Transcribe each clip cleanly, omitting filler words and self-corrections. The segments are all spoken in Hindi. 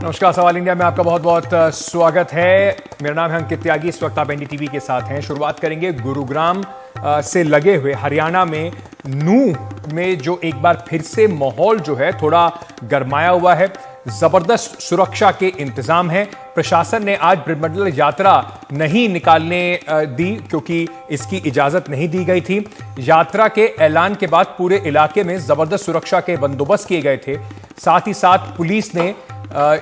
नमस्कार, सवाल इंडिया में आपका बहुत बहुत स्वागत है। मेरा नाम है अंकित त्यागी। इस वक्त आप एनडीटीवी के साथ हैं। शुरुआत करेंगे गुरुग्राम से लगे हुए हरियाणा में नूंह में, जो एक बार फिर से माहौल जो है थोड़ा गरमाया हुआ है। जबरदस्त सुरक्षा के इंतजाम हैं। प्रशासन ने आज ब्रजमंडल यात्रा नहीं निकालने दी क्योंकि इसकी इजाजत नहीं दी गई थी। यात्रा के ऐलान के बाद पूरे इलाके में जबरदस्त सुरक्षा के बंदोबस्त किए गए थे। साथ ही साथ पुलिस ने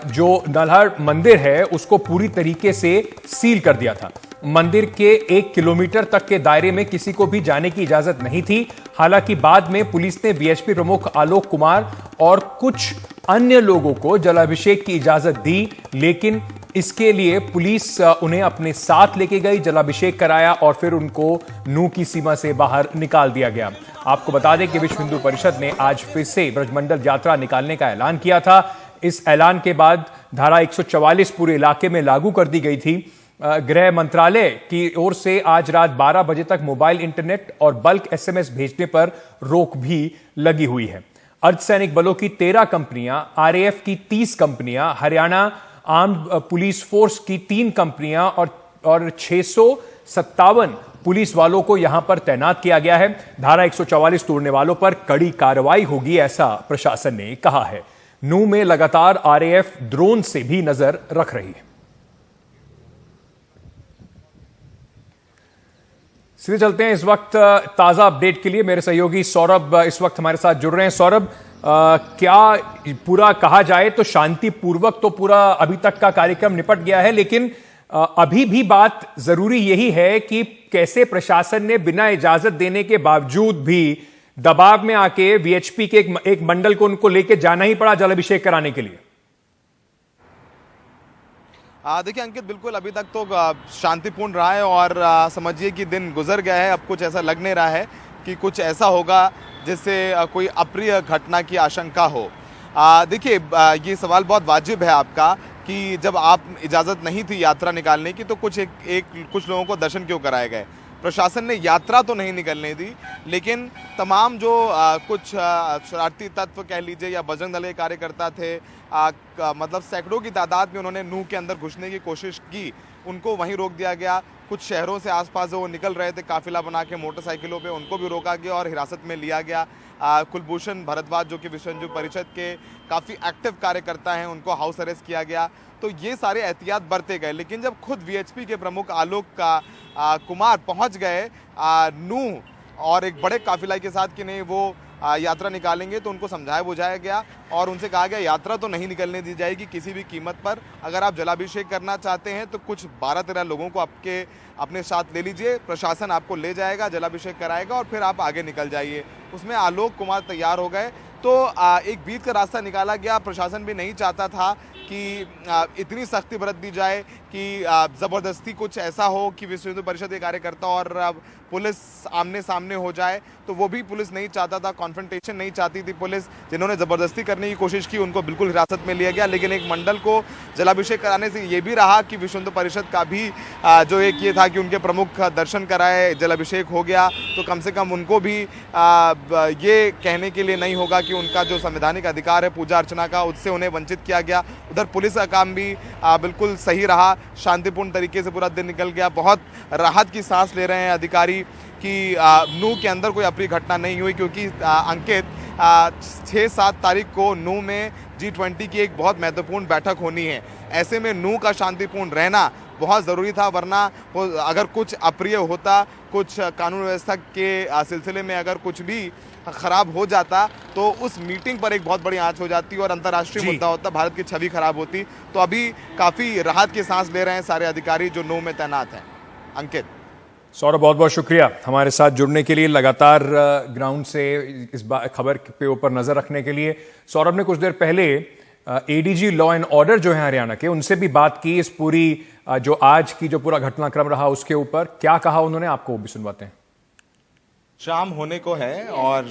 जो नल्हड़ मंदिर है उसको पूरी तरीके से सील कर दिया था। मंदिर के 1 किलोमीटर तक के दायरे में किसी को भी जाने की इजाजत नहीं थी। हालांकि बाद में पुलिस ने बीएचपी प्रमुख आलोक कुमार और कुछ अन्य लोगों को जलाभिषेक की इजाजत दी, लेकिन इसके लिए पुलिस उन्हें अपने साथ लेके गई, जलाभिषेक कराया और फिर उनको नूंह की सीमा से बाहर निकाल दिया गया। आपको बता दें कि विश्व हिंदू परिषद ने आज फिर से ब्रजमंडल यात्रा निकालने का ऐलान किया था। इस ऐलान के बाद धारा 144 पूरे इलाके में लागू कर दी गई थी। गृह मंत्रालय की ओर से आज रात 12 बजे तक मोबाइल इंटरनेट और बल्क एसएमएस भेजने पर रोक भी लगी हुई है। अर्धसैनिक बलों की 13 कंपनियां, आरएएफ की 30 कंपनियां, हरियाणा आर्म्ड पुलिस फोर्स की 3 कंपनियां और 657 पुलिस वालों को यहां पर तैनात किया गया है। धारा 144 तोड़ने वालों पर कड़ी कार्रवाई होगी, ऐसा प्रशासन ने कहा है। नूंह में लगातार आरएएफ ड्रोन से भी नजर रख रही है। सीधे चलते हैं इस वक्त ताजा अपडेट के लिए। मेरे सहयोगी सौरभ इस वक्त हमारे साथ जुड़ रहे हैं। सौरभ, क्या पूरा कहा जाए तो शांतिपूर्वक तो पूरा अभी तक का कार्यक्रम निपट गया है, लेकिन अभी भी बात जरूरी यही है कि कैसे प्रशासन ने बिना इजाजत देने के बावजूद भी दबाव में आके वीएचपी के एक मंडल को उनको लेके जाना ही पड़ा जलाभिषेक कराने के लिए। देखिए अंकित, बिल्कुल अभी तक तो शांतिपूर्ण रहा है और समझिए कि दिन गुजर गया है। अब कुछ ऐसा लग नहीं रहा है कि कुछ ऐसा होगा जिससे कोई अप्रिय घटना की आशंका हो। देखिए, ये सवाल बहुत वाजिब है आपका कि जब आप इजाज़त नहीं थी यात्रा निकालने की तो कुछ लोगों को दर्शन क्यों कराए गए। प्रशासन ने यात्रा तो नहीं निकलने दी, लेकिन तमाम जो कुछ शरारती तत्व कह लीजिए या बजरंग दल के कार्यकर्ता थे, मतलब सैकड़ों की तादाद में उन्होंने नूंह के अंदर घुसने की कोशिश की, उनको वहीं रोक दिया गया। कुछ शहरों से आसपास जो वो निकल रहे थे काफिला बना के मोटरसाइकिलों पे, उनको भी रोका गया और हिरासत में लिया गया। कुलभूषण भारद्वाज जो कि विश्व हिंदू परिषद के काफ़ी एक्टिव कार्यकर्ता हैं, उनको हाउस अरेस्ट किया गया। तो ये सारे एहतियात बरते गए, लेकिन जब खुद वीएचपी के प्रमुख आलोक कुमार पहुंच गए नूंह और एक बड़े काफिला के साथ कि नहीं वो यात्रा निकालेंगे, तो उनको समझाया बुझाया गया और उनसे कहा गया यात्रा तो नहीं निकलने दी जाएगी किसी भी कीमत पर। अगर आप जलाभिषेक करना चाहते हैं तो कुछ 12-13 लोगों को अपने साथ ले लीजिए, प्रशासन आपको ले जाएगा, जलाभिषेक कराएगा और फिर आप आगे निकल जाइए। उसमें आलोक कुमार तैयार हो गए। तो एक बीच का रास्ता निकाला गया। प्रशासन भी नहीं चाहता था कि इतनी सख्ती बरत दी जाए कि ज़बरदस्ती कुछ ऐसा हो कि विश्व हिंदू परिषद के कार्यकर्ता और पुलिस आमने सामने हो जाए, तो वो भी पुलिस नहीं चाहता था। कॉन्फ्रंटेशन नहीं चाहती थी पुलिस। जिन्होंने ज़बरदस्ती करने की कोशिश की उनको बिल्कुल हिरासत में लिया गया, लेकिन एक मंडल को जलाभिषेक कराने से ये भी रहा कि विश्व हिंदू परिषद का भी जो एक ये था कि उनके प्रमुख दर्शन कराए, जलाभिषेक हो गया, तो कम से कम उनको भी ये कहने के लिए नहीं होगा कि उनका जो संवैधानिक अधिकार है पूजा अर्चना का, उससे उन्हें वंचित किया गया। उधर पुलिस का काम भी बिल्कुल सही रहा, शांतिपूर्ण तरीके से पूरा दिन निकल गया। बहुत राहत की सांस ले रहे हैं अधिकारी कि नूंह के अंदर कोई अप्रिय घटना नहीं हुई, क्योंकि अंकित 6-7 तारीख को नूंह में G20 की एक बहुत महत्वपूर्ण बैठक होनी है। ऐसे में नूंह का शांतिपूर्ण रहना बहुत ज़रूरी था, वरना अगर कुछ अप्रिय होता, कुछ कानून व्यवस्था के सिलसिले में अगर कुछ भी खराब हो जाता तो उस मीटिंग पर एक बहुत बड़ी आंच हो जाती और अंतर्राष्ट्रीय मुद्दा होता, भारत की छवि खराब होती। तो अभी काफ़ी राहत की सांस ले रहे हैं सारे अधिकारी जो नूंह में तैनात हैं। अंकित, सौरभ, बहुत बहुत शुक्रिया हमारे साथ जुड़ने के लिए, लगातार ग्राउंड से इस खबर पे ऊपर नजर रखने के लिए। सौरभ ने कुछ देर पहले एडीजी लॉ एंड ऑर्डर जो है हरियाणा के, उनसे भी बात की इस पूरी जो आज की जो पूरा घटनाक्रम रहा उसके ऊपर। क्या कहा उन्होंने, आपको भी सुनवाते हैं। शाम होने को है और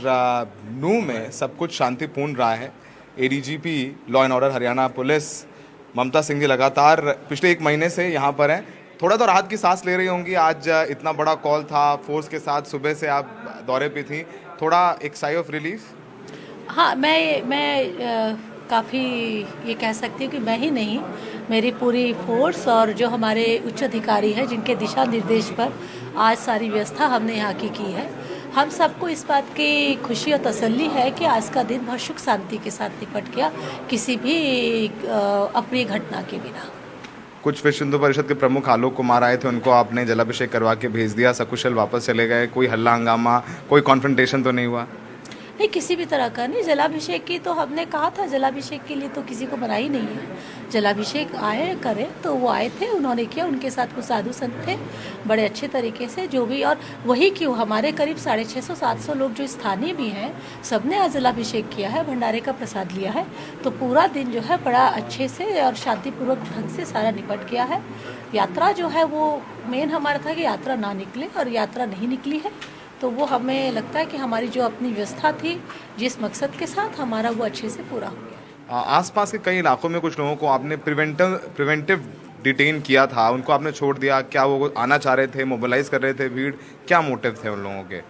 नूंह में सब कुछ शांतिपूर्ण रहा है। ADGP law and order Haryana police Mamta Singh ji लगातार पिछले 1 महीने से यहाँ पर हैं। थोड़ा तो राहत की सांस ले रही होंगी। आज इतना बड़ा कॉल था, फोर्स के साथ सुबह से आप दौरे पे थी, थोड़ा एक साई ऑफ रिलीफ। हाँ, मैं काफ़ी ये कह सकती हूँ कि मैं ही नहीं, मेरी पूरी फोर्स और जो हमारे उच्च अधिकारी हैं जिनके दिशा निर्देश पर आज सारी व्यवस्था हमने यहाँ की है, हम सबको इस बात की खुशी और तसल्ली है कि आज का दिन बहुत सुख शांति के साथ निपट गया, किसी भी अप्रिय घटना के बिना। कुछ विश्व हिंदू परिषद के प्रमुख आलोक कुमार आए थे, उनको आपने जलाभिषेक करवा के भेज दिया, सकुशल वापस चले गए, कोई हल्ला हंगामा, कोई कॉन्फ्रंटेशन तो नहीं हुआ? नहीं, किसी भी तरह का नहीं। जलाभिषेक की तो हमने कहा था, जलाभिषेक के लिए तो किसी को मना ही नहीं है। जलाभिषेक आए करें तो वो आए थे, उन्होंने किया, उनके साथ कुछ साधु संत थे बड़े अच्छे तरीके से जो भी, और वही क्यों हमारे करीब 650-700 लोग जो स्थानीय भी हैं सबने आज जलाभिषेक किया है, भंडारे का प्रसाद लिया है। तो पूरा दिन जो है बड़ा अच्छे से और शांतिपूर्वक ढंग से सारा निपट गया है। यात्रा जो है वो मेन हमारा था कि यात्रा ना निकले, और यात्रा नहीं निकली है, तो वो हमें लगता है कि हमारी जो अपनी व्यवस्था थी जिस मकसद के साथ, हमारा वो अच्छे से पूरा हो गया। आसपास के कई इलाकों में कुछ लोगों को आपने प्रिवेंटिव डिटेन किया था, उनको आपने छोड़ दिया, क्या वो आना चाह रहे थे, मोबिलाइज कर रहे थे भीड़, क्या मोटिव थे उन लोगों के?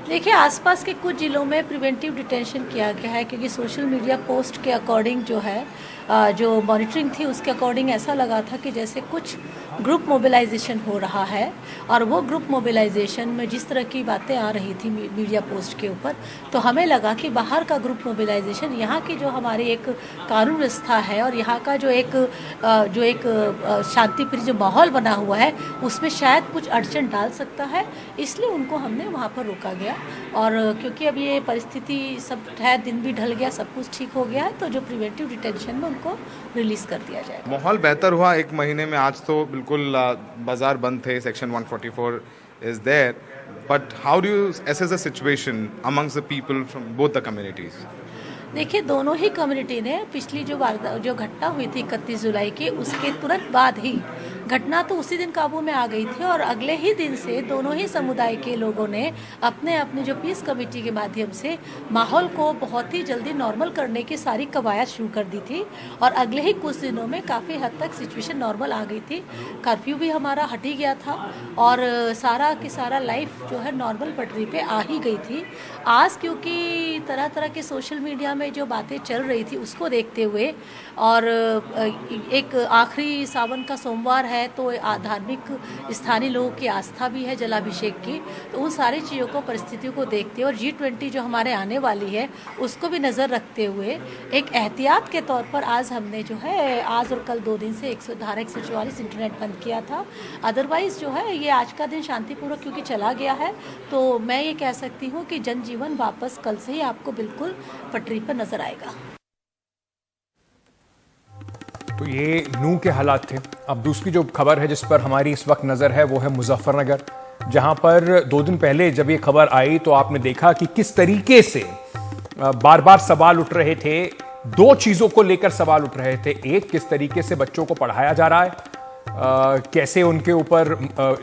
देखिए, आसपास के कुछ ज़िलों में प्रिवेंटिव डिटेंशन किया गया है क्योंकि सोशल मीडिया पोस्ट के अकॉर्डिंग जो है जो मॉनिटरिंग थी उसके अकॉर्डिंग ऐसा लगा था कि जैसे कुछ ग्रुप मोबिलाइजेशन हो रहा है, और वो ग्रुप मोबिलाइजेशन में जिस तरह की बातें आ रही थी मीडिया पोस्ट के ऊपर, तो हमें लगा कि बाहर का ग्रुप मोबिलाइजेशन यहाँ की जो हमारी एक कानून व्यवस्था है और यहाँ का जो एक शांतिप्रिय जो माहौल बना हुआ है उसमें शायद कुछ अड़चन डाल सकता है, इसलिए उनको हमने वहाँ पर रोका गया। और क्योंकि अब ये परिस्थिति सब है, दिन भी ढल गया, सब कुछ ठीक हो गया है, तो जो प्रिवेंटिव डिटेंशन में उनको रिलीज कर दिया जाएगा। माहौल बेहतर हुआ एक महीने में? आज तो बिल्कुल बाजार बंद थे, section 144 is there, but how do you assess the situation amongst the people from both the communities? देखिए, दोनों ही कम्युनिटी ने पिछली जो घटना हुई थी 31 जुलाई की, उसके तुरंत बाद ही घटना तो उसी दिन काबू में आ गई थी, और अगले ही दिन से दोनों ही समुदाय के लोगों ने अपने अपने जो पीस कमेटी के माध्यम से माहौल को बहुत ही जल्दी नॉर्मल करने की सारी कवायद शुरू कर दी थी, और अगले ही कुछ दिनों में काफ़ी हद तक सिचुएशन नॉर्मल आ गई थी। कर्फ्यू भी हमारा हट ही गया था और सारा की सारा लाइफ जो है नॉर्मल पटरी पे आ ही गई थी। आज क्योंकि तरह तरह के सोशल मीडिया में जो बातें चल रही थी उसको देखते हुए, और एक आखिरी सावन का सोमवार है तो धार्मिक स्थानीय लोगों की आस्था भी है जलाभिषेक की, तो उन सारी चीज़ों को, परिस्थितियों को देखते हुए और G20 जो हमारे आने वाली है उसको भी नज़र रखते हुए एक एहतियात के तौर पर आज हमने जो है आज और कल 2 दिन से धारा 144 इंटरनेट बंद किया था। अदरवाइज़ जो है ये आज का दिन शांतिपूर्वक क्योंकि चला गया है, तो मैं ये कह सकती हूँ कि जनजीवन वापस कल से ही आपको बिल्कुल पटरी पर नजर आएगा। तो ये नूह के हालात थे। अब दूसरी जो खबर है जिस पर हमारी इस वक्त नज़र है वो है मुजफ्फरनगर, जहां पर 2 दिन पहले जब ये खबर आई तो आपने देखा कि किस तरीके से बार बार सवाल उठ रहे थे। 2 चीज़ों को लेकर सवाल उठ रहे थे। एक, किस तरीके से बच्चों को पढ़ाया जा रहा है, कैसे उनके ऊपर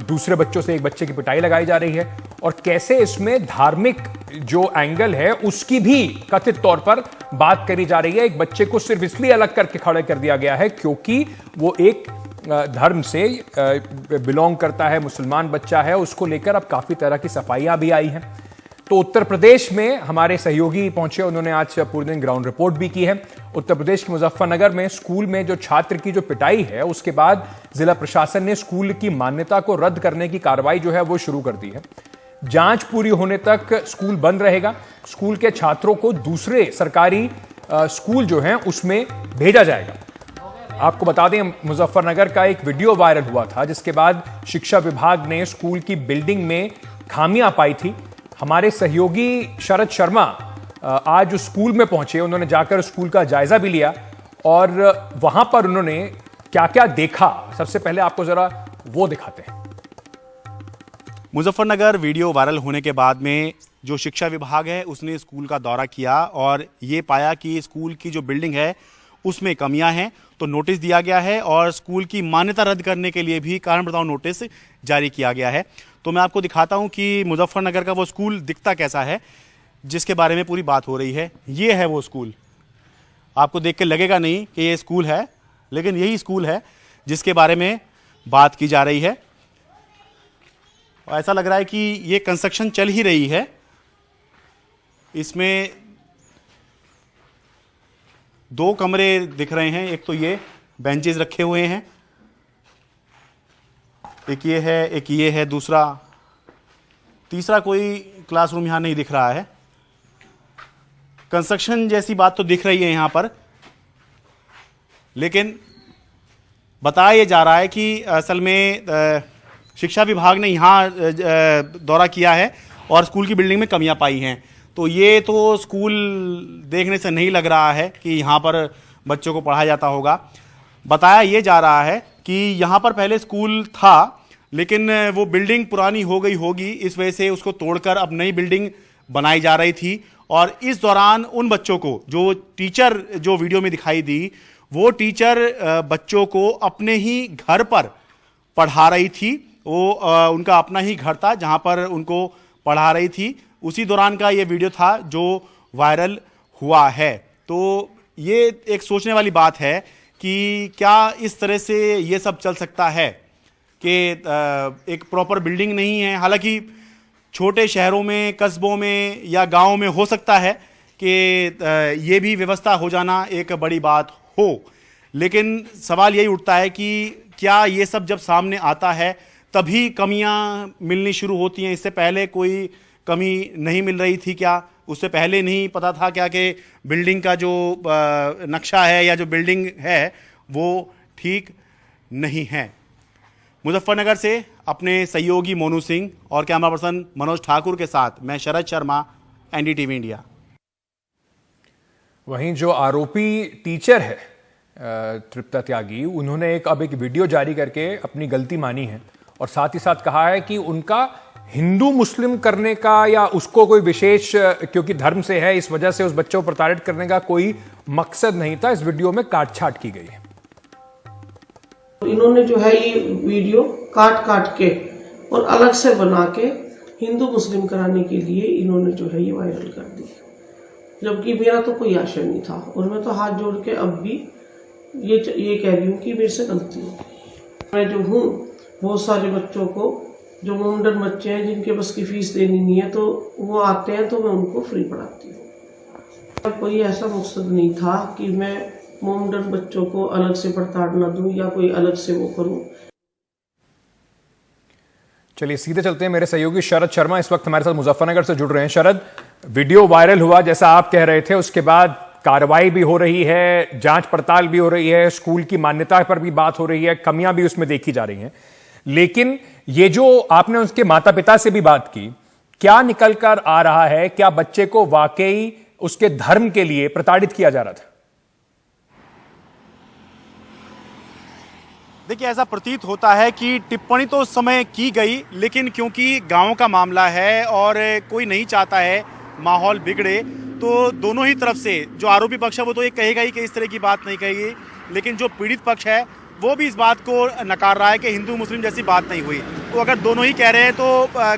दूसरे बच्चों से एक बच्चे की पिटाई लगाई जा रही है, और कैसे इसमें धार्मिक जो एंगल है उसकी भी कथित तौर पर बात करी जा रही है। एक बच्चे को सिर्फ इसलिए अलग करके खड़े कर दिया गया है क्योंकि वो एक धर्म से बिलोंग करता है, मुसलमान बच्चा है। उसको लेकर अब काफी तरह की सफाइयां भी आई हैं। तो उत्तर प्रदेश में हमारे सहयोगी पहुंचे, उन्होंने आज पूरे दिन ग्राउंड रिपोर्ट भी की है। उत्तर प्रदेश के मुजफ्फरनगर में स्कूल में जो छात्र की जो पिटाई है उसके बाद जिला प्रशासन ने स्कूल की मान्यता को रद्द करने की कार्रवाई जो है वो शुरू कर दी है। जांच पूरी होने तक स्कूल बंद रहेगा। स्कूल के छात्रों को दूसरे सरकारी स्कूल जो हैं उसमें भेजा जाएगा। आपको बता दें, मुजफ्फरनगर का एक वीडियो वायरल हुआ था जिसके बाद शिक्षा विभाग ने स्कूल की बिल्डिंग में खामियां पाई थी। हमारे सहयोगी शरद शर्मा आज उस स्कूल में पहुंचे, उन्होंने जाकर स्कूल का जायजा भी लिया और वहां पर उन्होंने क्या क्या देखा, सबसे पहले आपको जरा वो दिखाते हैं। मुजफ्फरनगर वीडियो वायरल होने के बाद में जो शिक्षा विभाग है उसने स्कूल का दौरा किया और ये पाया कि स्कूल की जो बिल्डिंग है उसमें कमियां हैं, तो नोटिस दिया गया है और स्कूल की मान्यता रद्द करने के लिए भी कारण बताओ नोटिस जारी किया गया है। तो मैं आपको दिखाता हूं कि मुजफ्फरनगर का वो स्कूल दिखता कैसा है जिसके बारे में पूरी बात हो रही है। ये है वो स्कूल, आपको देख के लगेगा नहीं कि ये स्कूल है, लेकिन यही स्कूल है जिसके बारे में बात की जा रही है। और ऐसा लग रहा है कि ये कंस्ट्रक्शन चल ही रही है। इसमें दो कमरे दिख रहे हैं। एक तो ये बेंचेस रखे हुए हैं, एक ये है, दूसरा, तीसरा कोई क्लासरूम यहां नहीं दिख रहा है। कंस्ट्रक्शन जैसी बात तो दिख रही है यहां पर, लेकिन बताया यह जा रहा है कि असल में शिक्षा विभाग ने यहां दौरा किया है और स्कूल की बिल्डिंग में कमियां पाई हैं। तो ये तो स्कूल देखने से नहीं लग रहा है कि यहाँ पर बच्चों को पढ़ाया जाता होगा। बताया ये जा रहा है कि यहाँ पर पहले स्कूल था, लेकिन वो बिल्डिंग पुरानी हो गई होगी, इस वजह से उसको तोड़कर अब नई बिल्डिंग बनाई जा रही थी। और इस दौरान उन बच्चों को, जो टीचर जो वीडियो में दिखाई दी, वो टीचर बच्चों को अपने ही घर पर पढ़ा रही थी। वो उनका अपना ही घर था जहाँ पर उनको पढ़ा रही थी। उसी दौरान का ये वीडियो था जो वायरल हुआ है। तो ये एक सोचने वाली बात है कि क्या इस तरह से ये सब चल सकता है कि एक प्रॉपर बिल्डिंग नहीं है। हालांकि छोटे शहरों में, कस्बों में या गांवों में हो सकता है कि ये भी व्यवस्था हो जाना एक बड़ी बात हो, लेकिन सवाल यही उठता है कि क्या ये सब जब सामने आता है तभी कमियां मिलनी शुरू होती हैं? इससे पहले कोई कमी नहीं मिल रही थी क्या? उससे पहले नहीं पता था क्या कि बिल्डिंग का जो नक्शा है या जो बिल्डिंग है वो ठीक नहीं है? मुजफ्फरनगर से अपने सहयोगी मोनू सिंह और कैमरा पर्सन मनोज ठाकुर के साथ मैं शरद शर्मा, एनडीटीवी इंडिया। वहीं जो आरोपी टीचर है तृप्ता त्यागी, उन्होंने अब एक वीडियो जारी करके अपनी गलती मानी है और साथ ही साथ कहा है कि उनका हिंदू मुस्लिम करने का या उसको कोई विशेष, क्योंकि धर्म से है इस वजह से उस बच्चों को प्रताड़ित करने का कोई मकसद नहीं था। इस वीडियो में काट-छाट की गई है। इन्होंने जो है ये वीडियो काट के और अलग से बना के हिंदू मुस्लिम कराने के लिए इन्होंने जो है ये वायरल कर दी, जबकि मेरा तो कोई आशय नहीं था। और मैं तो हाथ जोड़ के अब भी ये कह रही हूँ कि मेरे से गलती हो गई। मैं जो हूँ, बहुत सारे बच्चों को, जो मोमडन बच्चे हैं जिनके बस की फीस देनी नहीं है, तो वो आते हैं तो मैं उनको फ्री पढ़ाती हूँ। कोई ऐसा मकसद नहीं था कि मैं मोमडन बच्चों को अलग से प्रताड़ना दूं या कोई अलग से वो करूं। चलिए सीधे चलते हैं। मेरे सहयोगी शरद शर्मा इस वक्त हमारे साथ मुजफ्फरनगर से जुड़ रहे हैं। शरद, वीडियो वायरल हुआ जैसा आप कह रहे थे, उसके बाद कार्रवाई भी हो रही है, जांच पड़ताल भी हो रही है, स्कूल की मान्यता पर भी बात हो रही है, कमियां भी उसमें देखी जा रही हैं। लेकिन ये जो आपने उसके माता पिता से भी बात की, क्या निकल कर आ रहा है? क्या बच्चे को वाकई उसके धर्म के लिए प्रताड़ित किया जा रहा था? देखिए, ऐसा प्रतीत होता है कि टिप्पणी तो उस समय की गई, लेकिन क्योंकि गांव का मामला है और कोई नहीं चाहता है माहौल बिगड़े, तो दोनों ही तरफ से जो आरोपी पक्ष है वो तो ये कहेगा ही कि इस तरह की बात नहीं कही, लेकिन जो पीड़ित पक्ष है वो भी इस बात को नकार रहा है कि हिंदू मुस्लिम जैसी बात नहीं हुई। तो अगर दोनों ही कह रहे हैं तो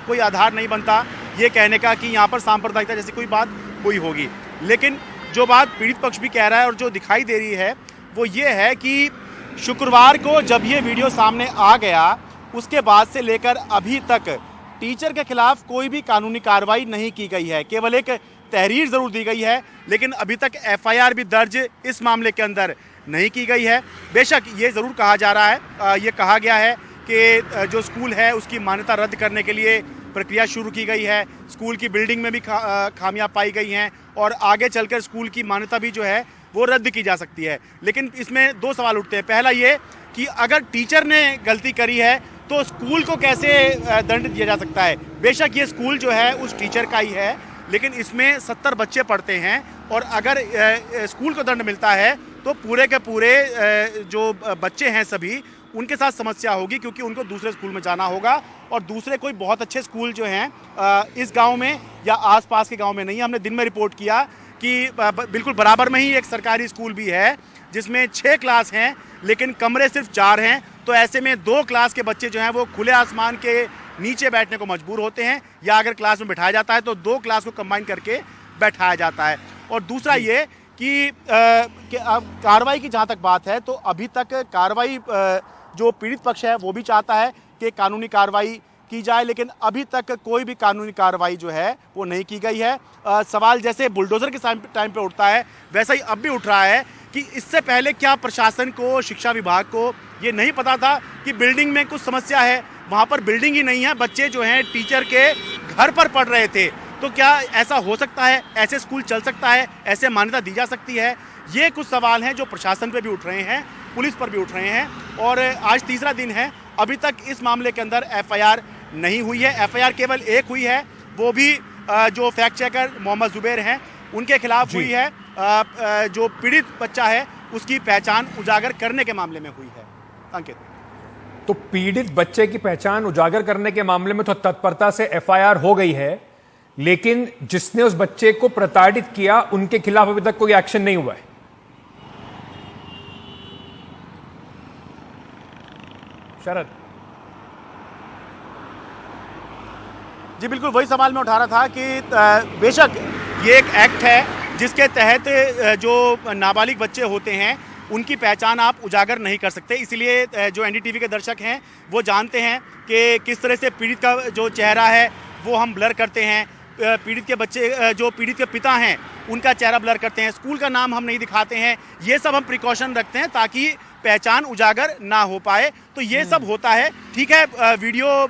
कोई आधार नहीं बनता ये कहने का कि यहाँ पर सांप्रदायिकता जैसी कोई बात हुई होगी। लेकिन जो बात पीड़ित पक्ष भी कह रहा है और जो दिखाई दे रही है वो ये है कि शुक्रवार को जब ये वीडियो सामने आ गया, उसके बाद से लेकर अभी तक टीचर के खिलाफ कोई भी कानूनी कार्रवाई नहीं की गई है। केवल एक तहरीर जरूर दी गई है, लेकिन अभी तक एफआईआर भी दर्ज इस मामले के अंदर नहीं की गई है। बेशक ये ज़रूर कहा जा रहा है, ये कहा गया है कि जो स्कूल है उसकी मान्यता रद्द करने के लिए प्रक्रिया शुरू की गई है। स्कूल की बिल्डिंग में भी खामियां पाई गई हैं और आगे चलकर स्कूल की मान्यता भी जो है वो रद्द की जा सकती है। लेकिन इसमें दो सवाल उठते हैं। पहला ये कि अगर टीचर ने गलती करी है तो स्कूल को कैसे दंड दिया जा सकता है? बेशक ये स्कूल जो है उस टीचर का ही है, लेकिन इसमें 70 बच्चे पढ़ते हैं और अगर स्कूल को दंड मिलता है तो पूरे के पूरे जो बच्चे हैं सभी उनके साथ समस्या होगी, क्योंकि उनको दूसरे स्कूल में जाना होगा और दूसरे कोई बहुत अच्छे स्कूल जो हैं इस गांव में या आसपास के गांव में नहीं। हमने दिन में रिपोर्ट किया कि बिल्कुल बराबर में ही एक सरकारी स्कूल भी है जिसमें 6 क्लास हैं लेकिन कमरे सिर्फ 4 हैं। तो ऐसे में 2 क्लास के बच्चे जो हैं वो खुले आसमान के नीचे बैठने को मजबूर होते हैं, या अगर क्लास में बिठाया जाता है तो 2 क्लास को कंबाइन करके बैठाया जाता है। और दूसरा ये कि कार्रवाई की जहाँ तक बात है तो अभी तक कार्रवाई जो पीड़ित पक्ष है वो भी चाहता है कि कानूनी कार्रवाई की जाए, लेकिन अभी तक कोई भी कानूनी कार्रवाई जो है वो नहीं की गई है। सवाल जैसे बुलडोज़र के टाइम पे उठता है वैसा ही अब भी उठ रहा है कि इससे पहले क्या प्रशासन को, शिक्षा विभाग को ये नहीं पता था कि बिल्डिंग में कुछ समस्या है? वहाँ पर बिल्डिंग ही नहीं है, बच्चे जो हैं टीचर के घर पर पढ़ रहे थे। तो क्या ऐसा हो सकता है? ऐसे स्कूल चल सकता है? ऐसे मान्यता दी जा सकती है? ये कुछ सवाल हैं जो प्रशासन पे भी उठ रहे हैं, पुलिस पर भी उठ रहे हैं। और आज तीसरा दिन है, अभी तक इस मामले के अंदर एफआईआर नहीं हुई है। एफआईआर केवल एक हुई है, वो भी जो फैक्ट चेकर मोहम्मद जुबैर हैं उनके खिलाफ हुई है। जो पीड़ित बच्चा है उसकी पहचान उजागर करने के मामले में हुई है। अंकित, तो पीड़ित बच्चे की पहचान उजागर करने के मामले में तो तत्परता से एफआईआर हो गई है, लेकिन जिसने उस बच्चे को प्रताड़ित किया उनके खिलाफ अभी तक कोई एक्शन नहीं हुआ है। शरद जी बिल्कुल वही सवाल मैं उठा रहा था कि बेशक ये एक एक्ट है जिसके तहत जो नाबालिग बच्चे होते हैं उनकी पहचान आप उजागर नहीं कर सकते। इसलिए जो एनडीटीवी के दर्शक हैं वो जानते हैं कि किस तरह से पीड़ित का जो चेहरा है वो हम ब्लर करते हैं। पीड़ित के बच्चे, जो पीड़ित के पिता हैं उनका चेहरा ब्लर करते हैं, स्कूल का नाम हम नहीं दिखाते हैं। ये सब हम प्रिकॉशन रखते हैं ताकि पहचान उजागर ना हो पाए। तो ये सब होता है, ठीक है। वीडियो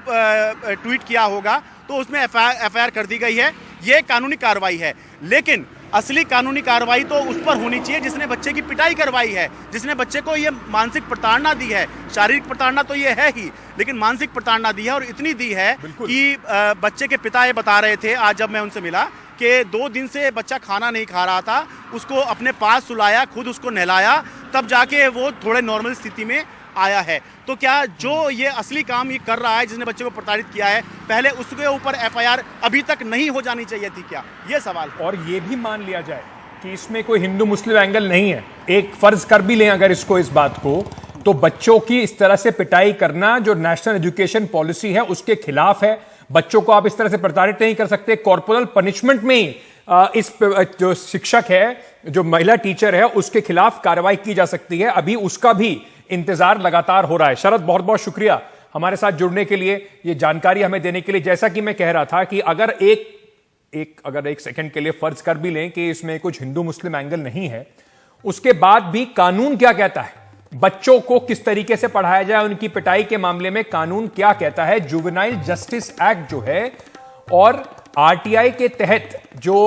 ट्वीट किया होगा तो उसमें एफआईआर कर दी गई है, ये कानूनी कार्रवाई है। लेकिन असली कानूनी कार्रवाई तो उस पर होनी चाहिए जिसने बच्चे की पिटाई करवाई है, जिसने बच्चे को ये मानसिक प्रताड़ना दी है। शारीरिक प्रताड़ना तो ये है ही, लेकिन मानसिक प्रताड़ना दी है, और इतनी दी है कि बच्चे के पिता ये बता रहे थे आज जब मैं उनसे मिला कि 2 दिन से बच्चा खाना नहीं खा रहा था, उसको अपने पास सुलाया, खुद उसको नहलाया, तब जाके वो थोड़े नॉर्मल स्थिति में आया है। तो क्या जो ये असली काम ये कर रहा है, जिसने बच्चे को प्रताड़ित किया है, पहले उसके ऊपर एफआईआर अभी तक नहीं हो जानी चाहिए थी क्या? ये सवाल। और ये भी मान लिया जाए कि इसमें कोई हिंदू मुस्लिम एंगल नहीं है, एक फर्ज कर भी लें अगर इसको, इस बात को, तो बच्चों की इस तरह से पिटाई करना जो नेशनल एजुकेशन पॉलिसी है उसके खिलाफ है। बच्चों को आप इस तरह से प्रताड़ित नहीं कर सकते। कॉर्पोरल पनिशमेंट में इस जो शिक्षक है, जो महिला टीचर है, उसके खिलाफ कार्रवाई की जा सकती है। अभी उसका भी इंतजार लगातार हो रहा है। शरद, बहुत बहुत शुक्रिया हमारे साथ जुड़ने के लिए, ये जानकारी हमें देने के लिए। जैसा कि मैं कह रहा था कि अगर एक सेकंड के लिए फर्ज कर भी लें कि इसमें कुछ हिंदू मुस्लिम एंगल नहीं है, उसके बाद भी कानून क्या कहता है, बच्चों को किस तरीके से पढ़ाया जाए, उनकी पिटाई के मामले में कानून क्या कहता है। जुवेनाइल जस्टिस एक्ट जो है और आरटीआई के तहत जो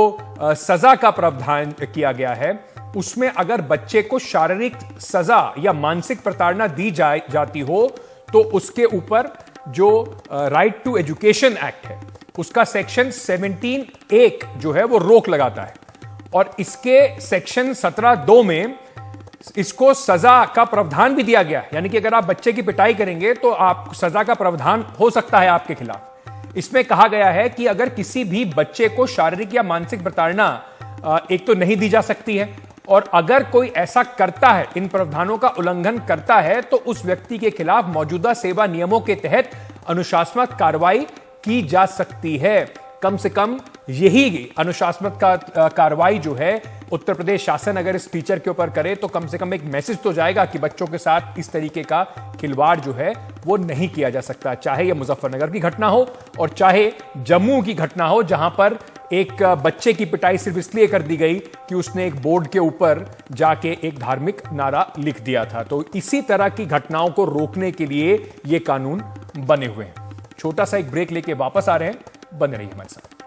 सजा का प्रावधान किया गया है, उसमें अगर बच्चे को शारीरिक सजा या मानसिक प्रताड़ना दी जाती हो तो उसके ऊपर जो राइट टू एजुकेशन एक्ट है उसका सेक्शन 17(1) जो है वो रोक लगाता है, और इसके सेक्शन 17(2) में इसको सजा का प्रावधान भी दिया गया। यानी कि अगर आप बच्चे की पिटाई करेंगे तो आप सजा का प्रावधान हो सकता है आपके खिलाफ। इसमें कहा गया है कि अगर किसी भी बच्चे को शारीरिक या मानसिक प्रताड़ना एक तो नहीं दी जा सकती है, और अगर कोई ऐसा करता है, इन प्रावधानों का उल्लंघन करता है, तो उस व्यक्ति के खिलाफ मौजूदा सेवा नियमों के तहत अनुशासनात्मक कार्रवाई की जा सकती है। कम से कम यही अनुशासनात्मक कार्रवाई जो है उत्तर प्रदेश शासन अगर इस टीचर के ऊपर करे तो कम से कम एक मैसेज तो जाएगा कि बच्चों के साथ इस तरीके का खिलवाड़ जो है वो नहीं किया जा सकता। चाहे यह मुजफ्फरनगर की घटना हो और चाहे जम्मू की घटना हो, जहां पर एक बच्चे की पिटाई सिर्फ इसलिए कर दी गई कि उसने एक बोर्ड के ऊपर जाके एक धार्मिक नारा लिख दिया था। तो इसी तरह की घटनाओं को रोकने के लिए ये कानून बने हुए हैं। छोटा सा एक ब्रेक लेके वापस आ रहे हैं, बने रहिए हमारे साथ।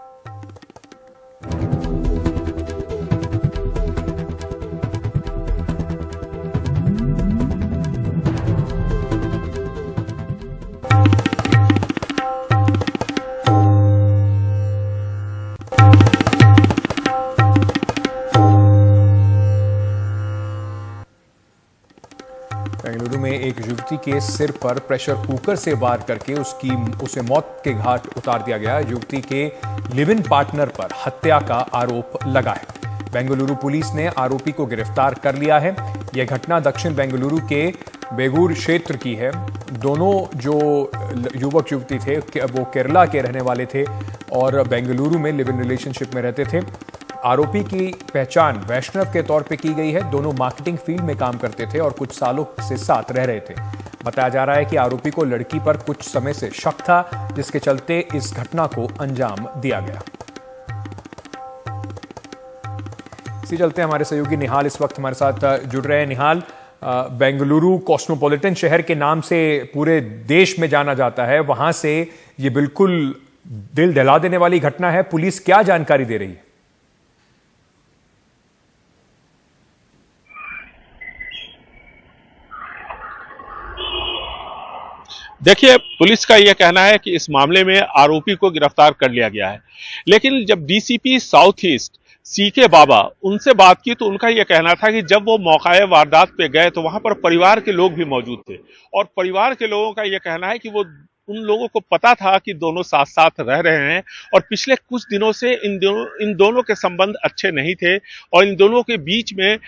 बेंगलुरु में एक युवती के सिर पर प्रेशर कुकर से वार करके उसे मौत के घाट उतार दिया गया। युवती के लिव इन पार्टनर पर हत्या का आरोप लगा है। बेंगलुरु पुलिस ने आरोपी को गिरफ्तार कर लिया है। यह घटना दक्षिण बेंगलुरु के बेगूर क्षेत्र की है। दोनों जो युवक युवती थे वो केरला के रहने वाले थे और बेंगलुरु में लिव इन रिलेशनशिप में रहते थे। आरोपी की पहचान वैष्णव के तौर पे की गई है। दोनों मार्केटिंग फील्ड में काम करते थे और कुछ सालों से साथ रह रहे थे। बताया जा रहा है कि आरोपी को लड़की पर कुछ समय से शक था, जिसके चलते इस घटना को अंजाम दिया गया। इसी चलते हमारे सहयोगी निहाल इस वक्त हमारे साथ जुड़ रहे हैं। निहाल, बेंगलुरु कॉस्मोपॉलिटन शहर के नाम से पूरे देश में जाना जाता है, वहां से ये बिल्कुल दिल दहला देने वाली घटना है। पुलिस क्या जानकारी दे रही है? देखिए, पुलिस का यह कहना है कि इस मामले में आरोपी को गिरफ्तार कर लिया गया है, लेकिन जब डीसीपी साउथ ईस्ट सीके बाबा उनसे बात की तो उनका यह कहना था कि जब वो मौकाए वारदात पे गए तो वहां पर परिवार के लोग भी मौजूद थे और परिवार के लोगों का यह कहना है कि वो उन लोगों को पता था कि दोनों साथ साथ रह रहे हैं और पिछले कुछ दिनों से इन दोनों के संबंध अच्छे नहीं थे और इन दोनों के बीच में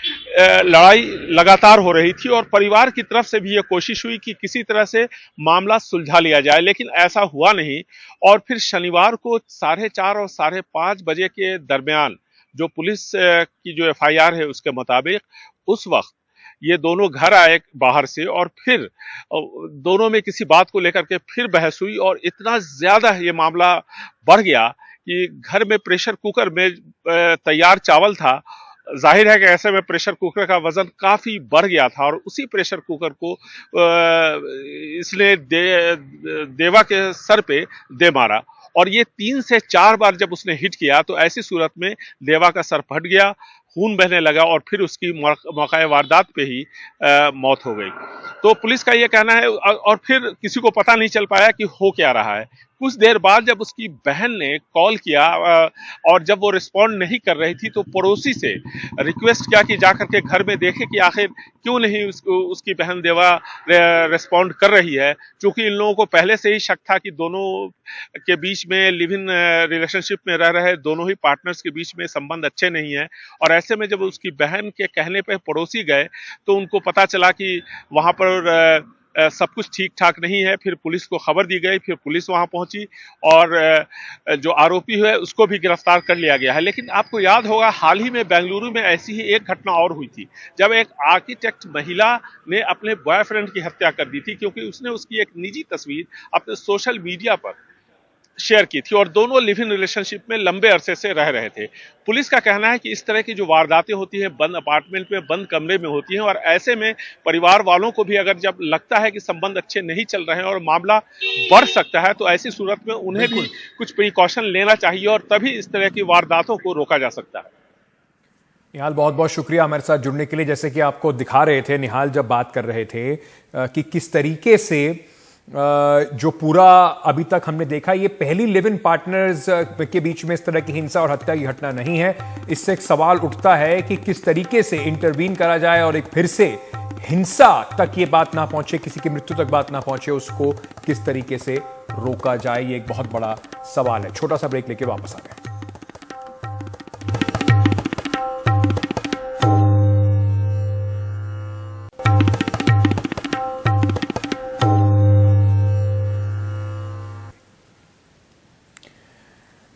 लड़ाई लगातार हो रही थी और परिवार की तरफ से भी यह कोशिश हुई कि किसी तरह से मामला सुलझा लिया जाए, लेकिन ऐसा हुआ नहीं। और फिर शनिवार को 4:30 और 5:30 बजे के दरमियान जो पुलिस की जो एफआईआर है उसके मुताबिक उस वक्त ये दोनों घर आए बाहर से और फिर दोनों में किसी बात को लेकर के फिर बहस हुई और इतना ज्यादा ये मामला बढ़ गया कि घर में प्रेशर कुकर में तैयार चावल था। जाहिर है कि ऐसे में प्रेशर कुकर का वजन काफी बढ़ गया था और उसी प्रेशर कुकर को इसने देवा के सर पे दे मारा और ये 3 से 4 बार जब उसने हिट किया तो ऐसी सूरत में देवा का सर फट गया, खून बहने लगा और फिर उसकी मौके वारदात पे ही मौत हो गई। तो पुलिस का ये कहना है और फिर किसी को पता नहीं चल पाया कि हो क्या रहा है। कुछ देर बाद जब उसकी बहन ने कॉल किया और जब वो रिस्पॉन्ड नहीं कर रही थी तो पड़ोसी से रिक्वेस्ट किया कि जाकर के घर में देखे कि आखिर क्यों नहीं उसकी बहन देवा रिस्पॉन्ड कर रही है, क्योंकि इन लोगों को पहले से ही शक था कि दोनों के बीच में लिव इन रिलेशनशिप में रह रहे दोनों ही पार्टनर्स के बीच में संबंध अच्छे नहीं है। और ऐसे में जब उसकी बहन के कहने पे पड़ोसी गए तो उनको पता चला कि वहां पर सब कुछ ठीक ठाक नहीं है। फिर पुलिस को खबर दी गई, फिर पुलिस वहां पहुंची और जो आरोपी है उसको भी गिरफ्तार कर लिया गया है। लेकिन आपको याद होगा हाल ही में बेंगलुरु में ऐसी ही एक घटना और हुई थी जब एक आर्किटेक्ट महिला ने अपने बॉयफ्रेंड की हत्या कर दी थी क्योंकि उसने उसकी एक निजी तस्वीर अपने सोशल मीडिया पर शेयर की थी और दोनों लिव इन रिलेशनशिप में लंबे अरसे से रह रहे थे। पुलिस का कहना है कि इस तरह की जो वारदातें होती हैं बंद अपार्टमेंट में, बंद कमरे में होती हैं और ऐसे में परिवार वालों को भी अगर जब लगता है कि संबंध अच्छे नहीं चल रहे हैं और मामला बढ़ सकता है तो ऐसी सूरत में उन्हें भी कुछ प्रिकॉशन लेना चाहिए और तभी इस तरह की वारदातों को रोका जा सकता है। निहाल, बहुत बहुत शुक्रिया हमारे साथ जुड़ने के लिए। जैसे कि आपको दिखा रहे थे निहाल जब बात कर रहे थे कि किस तरीके से जो पूरा अभी तक हमने देखा, ये पहली लिव इन पार्टनर्स के बीच में इस तरह की हिंसा और हत्या की घटना नहीं है। इससे एक सवाल उठता है कि किस तरीके से इंटरवीन करा जाए और एक फिर से हिंसा तक ये बात ना पहुंचे, किसी की मृत्यु तक बात ना पहुंचे, उसको किस तरीके से रोका जाए। ये एक बहुत बड़ा सवाल है। छोटा सा ब्रेक लेके वापस आ गए।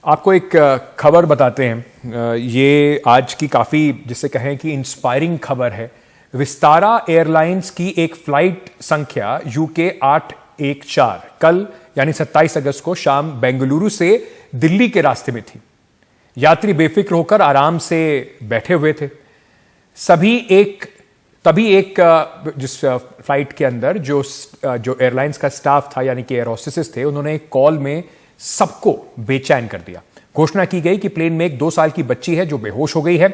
आपको एक खबर बताते हैं। ये आज की काफी जिसे कहें कि इंस्पायरिंग खबर है। विस्तारा एयरलाइंस की एक फ्लाइट संख्या UK 814 कल यानी 27 अगस्त को शाम बेंगलुरु से दिल्ली के रास्ते में थी। यात्री बेफिक्र होकर आराम से बैठे हुए थे। तभी एक जिस फ्लाइट के अंदर जो एयरलाइंस का स्टाफ था यानी कि एयर होस्टेसेस थे, उन्होंने एक कॉल में सबको बेचैन कर दिया। घोषणा की गई कि प्लेन में एक 2 साल की बच्ची है जो बेहोश हो गई है,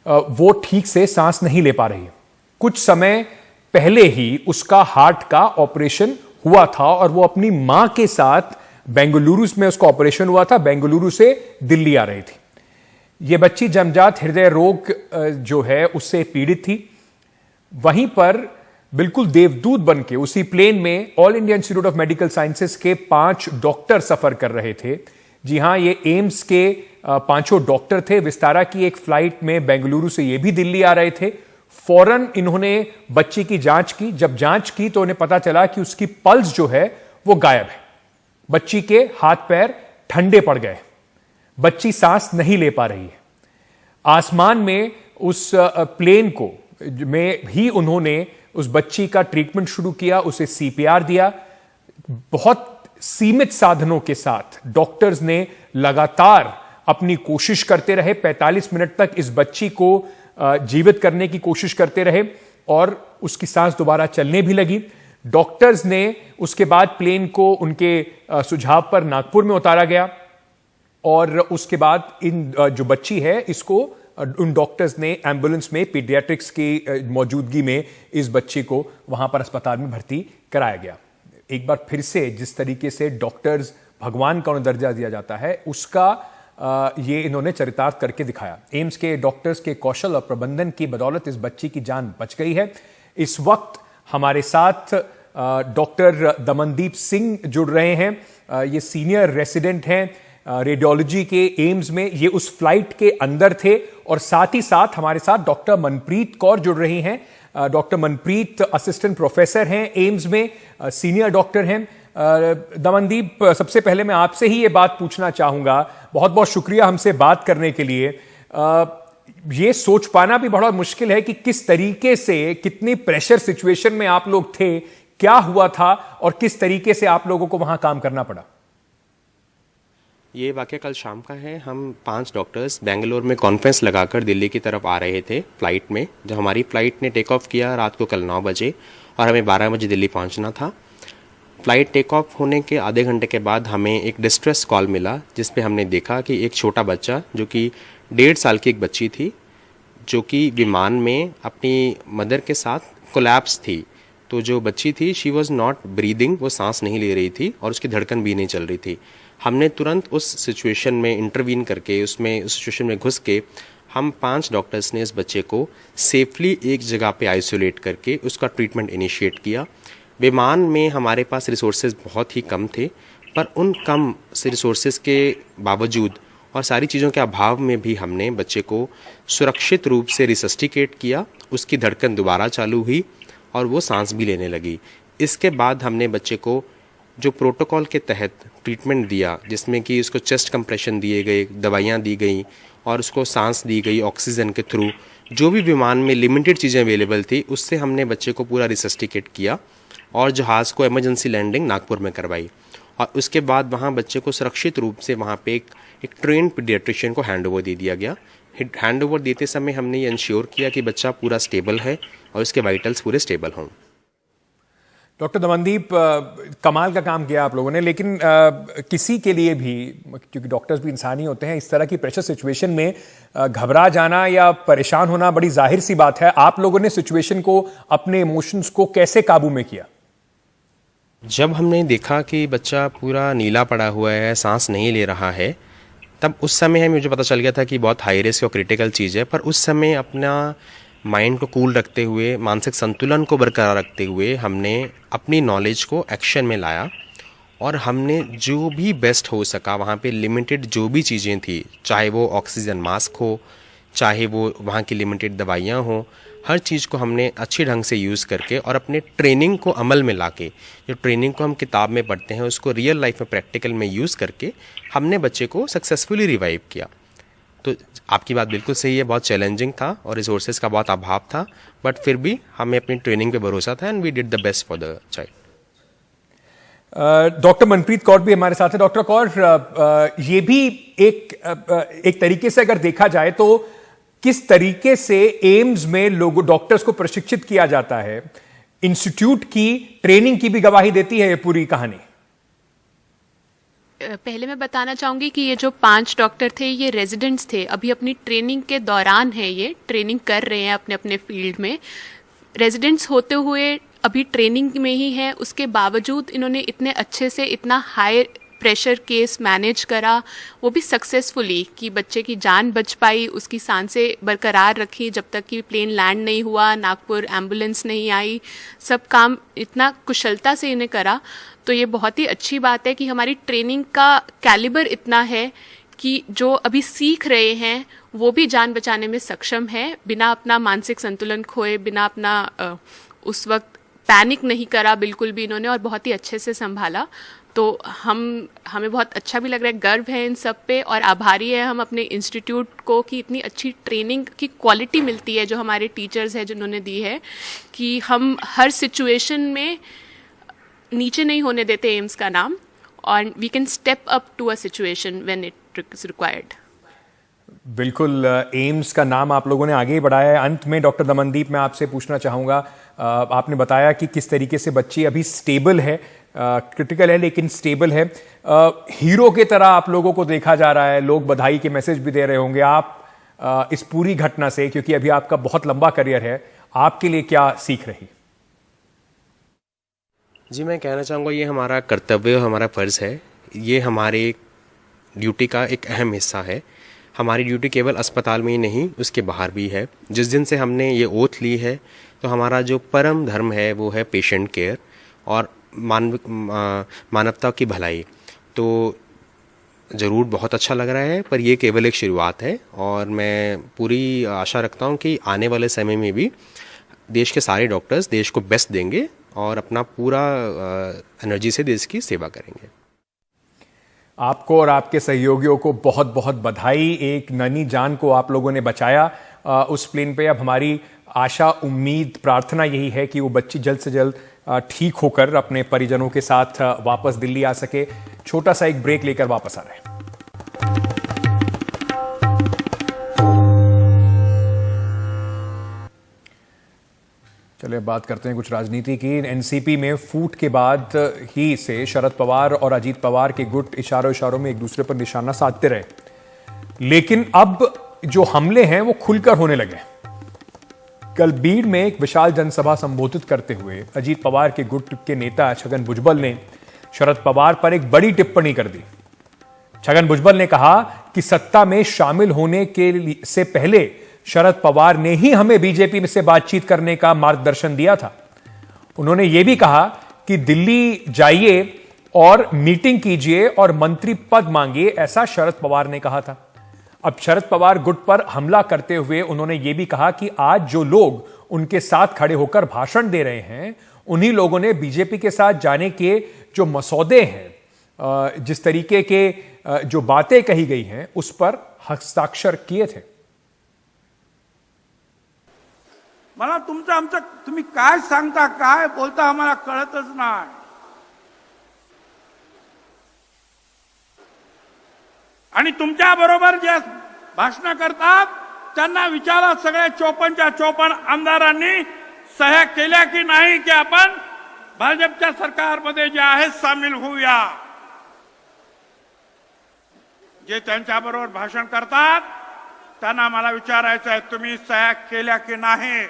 वो ठीक से सांस नहीं ले पा रही है। कुछ समय पहले ही उसका हार्ट का ऑपरेशन हुआ था और वो अपनी मां के साथ बेंगलुरु में उसका ऑपरेशन हुआ था, बेंगलुरु से दिल्ली आ रही थी। ये बच्ची जन्मजात हृदय रोग जो है उससे पीड़ित थी। वहीं पर बिल्कुल देवदूत बनके उसी प्लेन में all India institute of medical sciences के 5 डॉक्टर सफर कर रहे थे। जी हां, ये एम्स के 5 डॉक्टर थे। विस्तारा की एक फ्लाइट में बेंगलुरु से ये भी दिल्ली आ रहे थे। फौरन इन्होंने बच्ची की जांच की। जब जांच की तो उन्हें पता चला कि उसकी पल्स जो है वो गायब है। बच्ची के हाथ पैर ठंडे पड़ गए, बच्ची सांस नहीं ले पा रही है। आसमान में उस प्लेन को में ही उन्होंने उस बच्ची का ट्रीटमेंट शुरू किया, उसे CPR दिया। बहुत सीमित साधनों के साथ डॉक्टर्स ने लगातार अपनी कोशिश करते रहे। 45 मिनट तक इस बच्ची को जीवित करने की कोशिश करते रहे और उसकी सांस दोबारा चलने भी लगी। डॉक्टर्स ने उसके बाद प्लेन को उनके सुझाव पर नागपुर में उतारा गया और उसके बाद इन जो बच्ची है इसको उन डॉक्टर्स ने एम्बुलेंस में पीडियाट्रिक्स की मौजूदगी में इस बच्ची को वहां पर अस्पताल में भर्ती कराया गया। एक बार फिर से जिस तरीके से डॉक्टर्स भगवान का उन्हें दर्जा दिया जाता है उसका ये इन्होंने चरितार्थ करके दिखाया। एम्स के डॉक्टर्स के कौशल और प्रबंधन की बदौलत इस बच्ची की जान बच गई है। इस वक्त हमारे साथ डॉक्टर दमनदीप सिंह जुड़ रहे हैं। ये सीनियर रेसिडेंट हैं रेडियोलॉजी के एम्स में। ये उस फ्लाइट के अंदर थे और साथ ही साथ हमारे साथ डॉक्टर मनप्रीत कौर जुड़ रही हैं। डॉक्टर मनप्रीत असिस्टेंट प्रोफेसर हैं एम्स में, सीनियर डॉक्टर हैं। दमनदीप, सबसे पहले मैं आपसे ही ये बात पूछना चाहूंगा, बहुत बहुत शुक्रिया हमसे बात करने के लिए। ये सोच पाना भी बड़ा मुश्किल है कि किस तरीके से, कितनी प्रेशर सिचुएशन में आप लोग थे, क्या हुआ था और किस तरीके से आप लोगों को वहां काम करना पड़ा। ये वाकया कल शाम का है। हम 5 डॉक्टर्स बेंगलोर में कॉन्फ्रेंस लगाकर दिल्ली की तरफ आ रहे थे फ्लाइट में। जब हमारी फ्लाइट ने टेक ऑफ किया रात को कल 9 बजे और हमें 12 बजे दिल्ली पहुंचना था। फ्लाइट टेक ऑफ होने के आधे घंटे के बाद हमें एक डिस्ट्रेस कॉल मिला जिस पे हमने देखा कि एक छोटा बच्चा जो कि 1.5 साल की एक बच्ची थी जो कि विमान में अपनी मदर के साथ कोलैप्स थी। तो जो बच्ची थी शी वॉज नॉट ब्रीदिंग, वो सांस नहीं ले रही थी और उसकी धड़कन भी नहीं चल रही थी। हमने तुरंत उस सिचुएशन में इंटरवीन करके उस सिचुएशन में घुस के हम 5 डॉक्टर्स ने इस बच्चे को सेफली एक जगह पे आइसोलेट करके उसका ट्रीटमेंट इनिशिएट किया। विमान में हमारे पास रिसोर्सेज बहुत ही कम थे, पर उन कम से रिसोर्सेज के बावजूद और सारी चीज़ों के अभाव में भी हमने बच्चे को सुरक्षित रूप से रिसस्टिकेट किया। उसकी धड़कन दोबारा चालू हुई और वो सांस भी लेने लगी। इसके बाद हमने बच्चे को जो प्रोटोकॉल के तहत ट्रीटमेंट दिया, जिसमें कि उसको चेस्ट कंप्रेशन दिए गए, दवाइयाँ दी गई और उसको सांस दी गई ऑक्सीजन के थ्रू, जो भी विमान में लिमिटेड चीज़ें अवेलेबल थी उससे हमने बच्चे को पूरा रिसस्टिकेट किया और जहाज़ को इमरजेंसी लैंडिंग नागपुर में करवाई। और उसके बाद वहाँ बच्चे को सुरक्षित रूप से वहाँ पे एक ट्रेंड पीडियाट्रिशियन को हैंड ओवर दे दिया गया। हैंड ओवर देते समय हमने ये इंश्योर किया कि बच्चा पूरा स्टेबल है और उसके वाइटल्स पूरे स्टेबल हों। डॉक्टर दमनदीप, कमाल का काम किया आप लोगों ने, लेकिन किसी के लिए भी, क्योंकि डॉक्टर्स भी इंसान ही होते हैं, इस तरह की प्रेशर सिचुएशन में घबरा जाना या परेशान होना बड़ी जाहिर सी बात है। आप लोगों ने सिचुएशन को, अपने इमोशंस को कैसे काबू में किया? जब हमने देखा कि बच्चा पूरा नीला पड़ा हुआ है, सांस नहीं ले रहा है, तब उस समय मुझे पता चल गया था कि बहुत हाई रिस्क और क्रिटिकल चीज़ है। पर उस समय अपना माइंड को कूल रखते हुए, मानसिक संतुलन को बरकरार रखते हुए हमने अपनी नॉलेज को एक्शन में लाया और हमने जो भी बेस्ट हो सका वहाँ पे लिमिटेड जो भी चीज़ें थी, चाहे वो ऑक्सीजन मास्क हो, चाहे वो वहाँ की लिमिटेड दवाइयाँ हों, हर चीज़ को हमने अच्छे ढंग से यूज़ करके और अपने ट्रेनिंग को अमल में लाके, जो ट्रेनिंग को हम किताब में पढ़ते हैं उसको रियल लाइफ में प्रैक्टिकल में यूज़ करके हमने बच्चे को सक्सेसफुली रिवाइव किया। तो आपकी बात बिल्कुल सही है, बहुत चैलेंजिंग था और रिसोर्सेज का बहुत अभाव था, बट फिर भी हमें अपनी ट्रेनिंग पे भरोसा था and we did the best for the child. Doctor Manpreet Kaur भी हमारे साथ है। डॉक्टर कौर, ये भी एक तरीके से अगर देखा जाए तो किस तरीके से एम्स में लोगों, डॉक्टर्स को प्रशिक्षित किया जाता है, इंस्टीट्यूट की ट्रेनिंग की भी गवाही देती है ये पूरी कहानी। पहले मैं बताना चाहूँगी कि ये जो 5 डॉक्टर थे ये रेजिडेंट्स थे, अभी अपनी ट्रेनिंग के दौरान है, ये ट्रेनिंग कर रहे हैं अपने अपने फील्ड में। रेजिडेंट्स होते हुए अभी ट्रेनिंग में ही है, उसके बावजूद इन्होंने इतने अच्छे से इतना हाई प्रेशर केस मैनेज करा, वो भी सक्सेसफुली, कि बच्चे की जान बच पाई, उसकी सांसें बरकरार रखी जब तक कि प्लेन लैंड नहीं हुआ, नागपुर एम्बुलेंस नहीं आई, सब काम इतना कुशलता से इन्हें करा। तो ये बहुत ही अच्छी बात है कि हमारी ट्रेनिंग का कैलिबर इतना है कि जो अभी सीख रहे हैं वो भी जान बचाने में सक्षम है, बिना अपना मानसिक संतुलन खोए, बिना अपना उस वक्त पैनिक नहीं करा बिल्कुल भी इन्होंने, और बहुत ही अच्छे से संभाला। तो हमें बहुत अच्छा भी लग रहा है, गर्व है इन सब पे, और आभारी है हम अपने इंस्टीट्यूट को कि इतनी अच्छी ट्रेनिंग की क्वालिटी मिलती है जो हमारे टीचर्स हैं जिन्होंने दी है, कि हम हर सिचुएशन में नीचे नहीं होने देते एम्स का नाम, और we can step up to a situation when it is required. बिल्कुल, एम्स का नाम आप लोगों ने आगे ही बढ़ाया है। अंत में डॉक्टर दमनदीप, मैं आपसे पूछना चाहूँगा, आपने बताया कि किस तरीके से बच्ची अभी स्टेबल है, क्रिटिकल है लेकिन स्टेबल है। हीरो की तरह आप लोगों को देखा जा रहा है, लोग बधाई के मैसेज भी दे रहे होंगे। आप इस पूरी घटना से, क्योंकि अभी आपका बहुत लंबा करियर है, आपके लिए क्या सीख रही? जी, मैं कहना चाहूँगा ये हमारा कर्तव्य, हमारा फ़र्ज़ है। ये हमारे ड्यूटी का एक अहम हिस्सा है। हमारी ड्यूटी केवल अस्पताल में ही नहीं, उसके बाहर भी है। जिस दिन से हमने ये ओथ ली है, तो हमारा जो परम धर्म है वो है पेशेंट केयर और मानवता की भलाई। तो ज़रूर बहुत अच्छा लग रहा है, पर ये केवल एक शुरुआत है और मैं पूरी आशा रखता हूँ कि आने वाले समय में भी देश के सारे डॉक्टर्स देश को बेस्ट देंगे और अपना पूरा एनर्जी से देश की सेवा करेंगे। आपको और आपके सहयोगियों को बहुत बहुत बधाई। एक नन्ही जान को आप लोगों ने बचाया उस प्लेन पे। अब हमारी आशा, उम्मीद, प्रार्थना यही है कि वो बच्ची जल्द से जल्द ठीक होकर अपने परिजनों के साथ वापस दिल्ली आ सके। छोटा सा एक ब्रेक लेकर वापस आ रहे हैं। चलिए बात करते हैं कुछ राजनीति की। एनसीपी में फूट के बाद ही से शरद पवार और अजीत पवार के गुट इशारों में एक दूसरे पर निशाना साधते रहे, लेकिन अब जो हमले हैं वो खुलकर होने लगे। कल बीड़ में एक विशाल जनसभा संबोधित करते हुए अजीत पवार के गुट के नेता छगन भुजबल ने शरद पवार पर एक बड़ी टिप्पणी कर दी। छगन भुजबल ने कहा कि सत्ता में शामिल होने के से पहले शरद पवार ने ही हमें बीजेपी से बातचीत करने का मार्गदर्शन दिया था। उन्होंने यह भी कहा कि दिल्ली जाइए और मीटिंग कीजिए और मंत्री पद मांगिए, ऐसा शरद पवार ने कहा था। अब शरद पवार गुट पर हमला करते हुए उन्होंने यह भी कहा कि आज जो लोग उनके साथ खड़े होकर भाषण दे रहे हैं, उन्हीं लोगों ने बीजेपी के साथ जाने के जो मसौदे हैं, जिस तरीके के जो बातें कही गई हैं, उस पर हस्ताक्षर किए थे। मला तुमचं आमचं तुम्ही काय सांगता, काय बोलता आम्हाला कळतच नाही। आणि तुमच्या बरोबर जे भाषण करतात त्यांना विचारा, सगळे 54च्या 54 आमदारांनी सह्या केल्या की नाही की आपण भाजपच्या सरकारमध्ये जे आहे सामील होऊया। जे त्यांच्या बरोबर भाषण करतात त्यांना मला विचारायचं आहे, तुम्ही सह्या केल्या की नाही?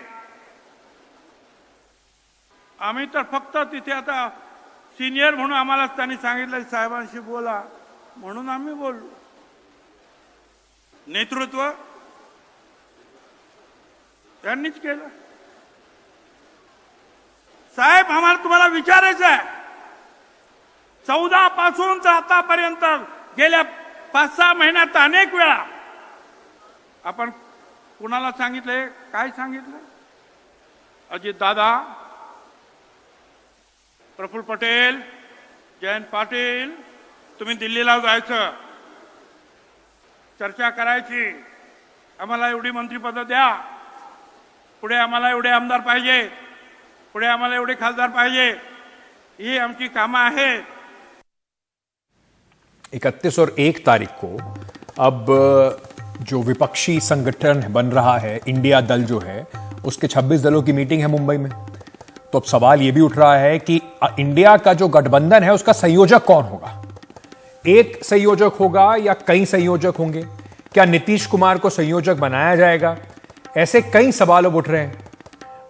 आम्ही तर फक्त तिथे आता सिनियर म्हणून आम्हाला त्यांनी सांगितलं साहेबांशी बोला, म्हणून आम्ही बोललो। नेतृत्व त्यांनीच केलं। साहेब, आम्हाला तुम्हाला विचारायचं आहे, 14 पासून तर आतापर्यंत गेल्या 5-6 महिन्यात अनेक वेळा आपण कुणाला सांगितले, काय सांगितलं? अजित दादा, प्रफुल्ल पटेल, जयंत पाटील, तुम्ही दिल्लीला जायचं, चर्चा करायची, आम्हाला एवढी मंत्रिपद द्या, पुढे आम्हाला एवढे आमदार पाहिजे, पुढे आम्हाला एवढे खासदार पाहिजे, ही आमची कामं आहेत। 31 और 1 तारीख को अब जो विपक्षी संगठन बन रहा है, इंडिया दल जो है, उसके 26 दलों की मीटिंग है मुंबई में। तो अब सवाल यह भी उठ रहा है कि इंडिया का जो गठबंधन है उसका संयोजक कौन होगा? एक संयोजक होगा या कई संयोजक होंगे? क्या नीतीश कुमार को संयोजक बनाया जाएगा? ऐसे कई सवाल अब उठ रहे हैं।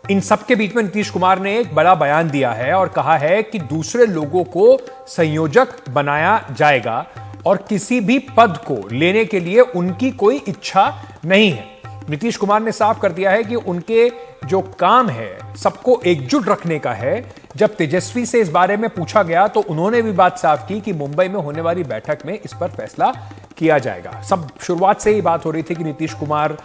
इन सब के बीच में नीतीश कुमार ने एक बड़ा बयान दिया है और कहा है कि दूसरे लोगों को संयोजक बनाया जाएगा और किसी भी पद को लेने के लिए उनकी कोई इच्छा नहीं है। नीतीश कुमार ने साफ कर दिया है कि उनके जो काम है सबको एकजुट रखने का है। जब तेजस्वी से इस बारे में पूछा गया तो उन्होंने भी बात साफ की कि मुंबई में होने वाली बैठक में इस पर फैसला किया जाएगा। सब शुरुआत से ही बात हो रही थी कि नीतीश कुमार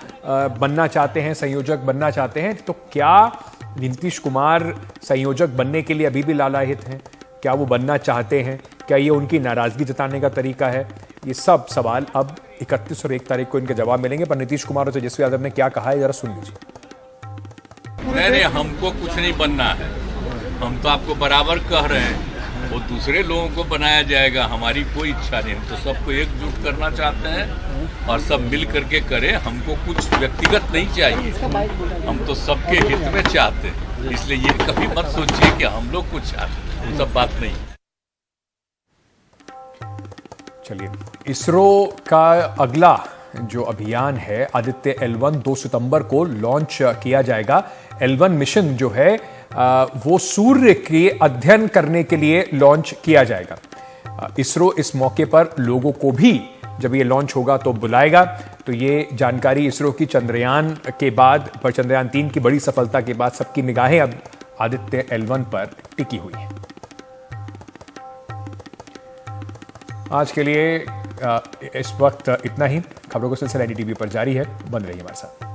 बनना चाहते हैं, संयोजक बनना चाहते हैं। तो क्या नीतीश कुमार संयोजक बनने के लिए अभी भी लालायित हैं? क्या वो बनना चाहते हैं? क्या ये उनकी नाराजगी जताने का तरीका है? ये सब सवाल अब 31 और 1 तारीख को इनके जवाब मिलेंगे। पर नीतीश कुमार और तेजस्वी यादव ने क्या कहा है, जरा सुन लीजिए। नहीं, हमको कुछ नहीं बनना है, हम तो आपको बराबर कह रहे हैं, वो दूसरे लोगों को बनाया जाएगा, हमारी कोई इच्छा नहीं। हम तो सबको एकजुट करना चाहते हैं और सब मिल करके करें। हमको कुछ व्यक्तिगत नहीं चाहिए, हम तो सबके हित में चाहते हैं। इसलिए ये कभी मत सोचिए कि हम लोग कुछ चाहते हैं, वो सब बात नहीं। चलिए, इसरो का अगला जो अभियान है आदित्य L1 2 सितंबर को लॉन्च किया जाएगा। L1 मिशन जो है वो सूर्य के अध्ययन करने के लिए लॉन्च किया जाएगा। इसरो इस मौके पर लोगों को भी जब ये लॉन्च होगा तो बुलाएगा। तो ये जानकारी इसरो की चंद्रयान के बाद, पर चंद्रयान 3 की बड़ी सफलता के बाद सबकी निगाहें अब आदित्य L1 पर टिकी हुई है। आज के लिए इस वक्त इतना ही। खबरों का सिलसिला NDTV पर जारी है, बंद रहिए हमारे साथ।